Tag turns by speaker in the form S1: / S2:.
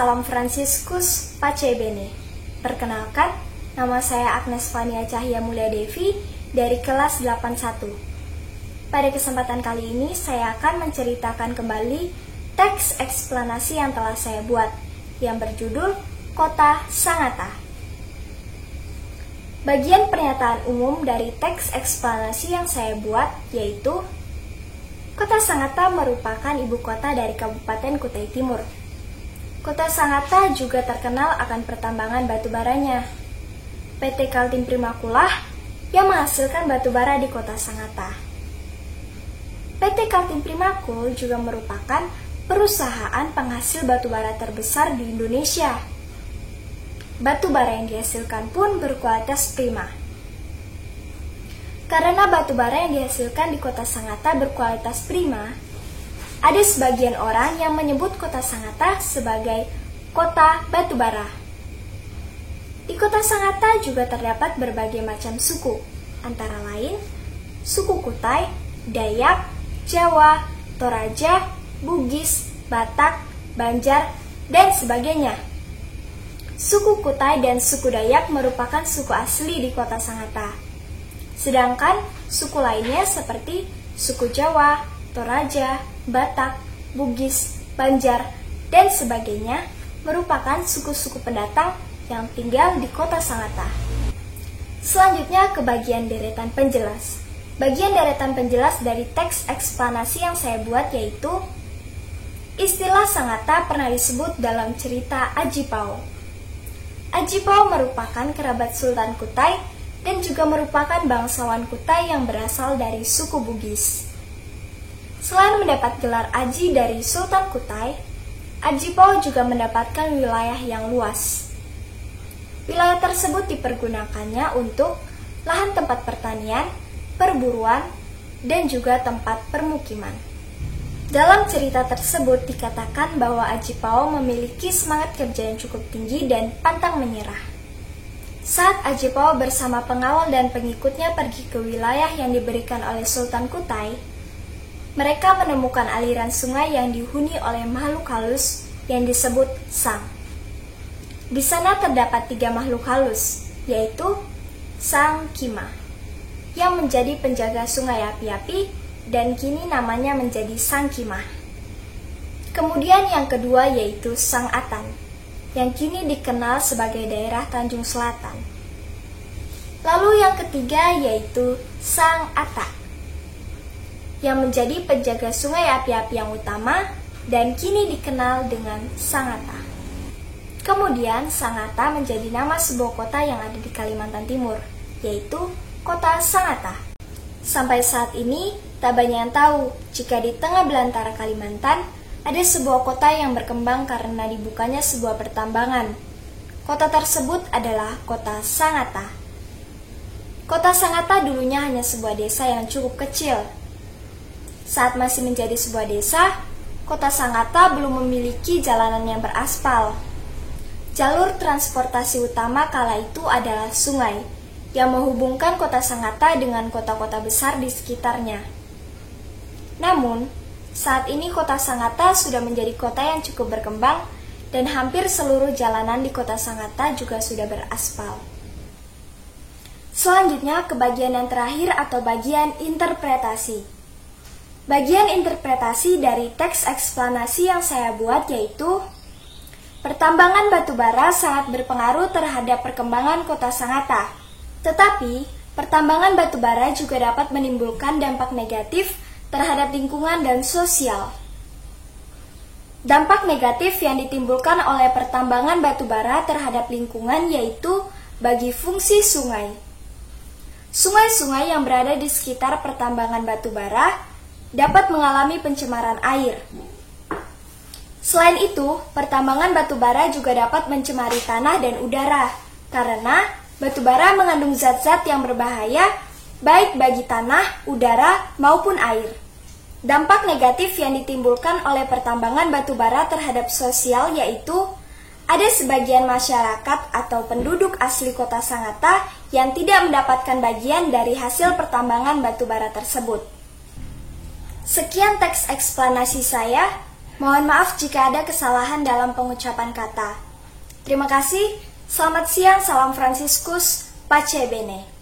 S1: Salam Fransiskus Pace Bene. Perkenalkan, nama saya Agnes Fania Cahya Mulia Devi dari kelas 81. Pada kesempatan kali ini, saya akan menceritakan kembali teks eksplanasi yang telah saya buat, yang berjudul Kota Sangatta. Bagian pernyataan umum dari teks eksplanasi yang saya buat yaitu Kota Sangatta merupakan ibu kota dari Kabupaten Kutai Timur. Kota Sangatta juga terkenal akan pertambangan batu baranya. PT Kaltim Primakulah yang menghasilkan batu bara di Kota Sangatta. PT Kaltim Primakul juga merupakan perusahaan penghasil batu bara terbesar di Indonesia. Batu bara yang dihasilkan pun berkualitas prima. Karena batu bara yang dihasilkan di Kota Sangatta berkualitas prima, ada sebagian orang yang menyebut Kota Sangatta sebagai kota batu bara. Di Kota Sangatta juga terdapat berbagai macam suku, antara lain suku Kutai, Dayak, Jawa, Toraja, Bugis, Batak, Banjar, dan sebagainya. Suku Kutai dan suku Dayak merupakan suku asli di Kota Sangatta. Sedangkan suku lainnya seperti suku Jawa, Toraja, Batak, Bugis, Banjar, dan sebagainya merupakan suku-suku pendatang yang tinggal di Kota Sangatta. Selanjutnya ke bagian deretan penjelas. Bagian deretan penjelas dari teks eksplanasi yang saya buat yaitu istilah Sangatta pernah disebut dalam cerita Aji Pao. Aji Pao merupakan kerabat Sultan Kutai dan juga merupakan bangsawan Kutai yang berasal dari suku Bugis. Selain mendapat gelar Aji dari Sultan Kutai, Aji Pao juga mendapatkan wilayah yang luas. Wilayah tersebut dipergunakannya untuk lahan tempat pertanian, perburuan, dan juga tempat permukiman. Dalam cerita tersebut dikatakan bahwa Aji Pao memiliki semangat kerja yang cukup tinggi dan pantang menyerah. Saat Aji Pao bersama pengawal dan pengikutnya pergi ke wilayah yang diberikan oleh Sultan Kutai, mereka menemukan aliran sungai yang dihuni oleh makhluk halus yang disebut Sang. Di sana terdapat 3 makhluk halus, yaitu Sang Kima, yang menjadi penjaga sungai api-api dan kini namanya menjadi Sang Kima. Kemudian yang kedua yaitu Sang Atan, yang kini dikenal sebagai daerah Tanjung Selatan. Lalu yang ketiga yaitu Sang Atta, yang menjadi penjaga sungai api-api yang utama dan kini dikenal dengan Sangatta. Kemudian Sangatta menjadi nama sebuah kota yang ada di Kalimantan Timur, yaitu Kota Sangatta. Sampai saat ini, tak banyak yang tahu jika di tengah belantara Kalimantan ada sebuah kota yang berkembang karena dibukanya sebuah pertambangan. Kota tersebut adalah Kota Sangatta. Kota Sangatta dulunya hanya sebuah desa yang cukup kecil. Saat masih menjadi sebuah desa, Kota Sangatta belum memiliki jalanan yang beraspal. Jalur transportasi utama kala itu adalah sungai, yang menghubungkan Kota Sangatta dengan kota-kota besar di sekitarnya. Namun, saat ini Kota Sangatta sudah menjadi kota yang cukup berkembang dan hampir seluruh jalanan di Kota Sangatta juga sudah beraspal. Selanjutnya ke bagian yang terakhir atau bagian interpretasi. Bagian interpretasi dari teks eksplanasi yang saya buat yaitu pertambangan batu bara sangat berpengaruh terhadap perkembangan Kota Sangatta. Tetapi, pertambangan batu bara juga dapat menimbulkan dampak negatif terhadap lingkungan dan sosial. Dampak negatif yang ditimbulkan oleh pertambangan batu bara terhadap lingkungan yaitu bagi fungsi sungai. Sungai-sungai yang berada di sekitar pertambangan batu bara dapat mengalami pencemaran air. Selain itu, pertambangan batu bara juga dapat mencemari tanah dan udara, karena batu bara mengandung zat-zat yang berbahaya baik bagi tanah, udara, maupun air. Dampak negatif yang ditimbulkan oleh pertambangan batu bara terhadap sosial yaitu ada sebagian masyarakat atau penduduk asli Kota Sangatta yang tidak mendapatkan bagian dari hasil pertambangan batu bara tersebut. Sekian teks eksplanasi saya. Mohon maaf jika ada kesalahan dalam pengucapan kata. Terima kasih, selamat siang, salam Fransiskus, Pace Bene.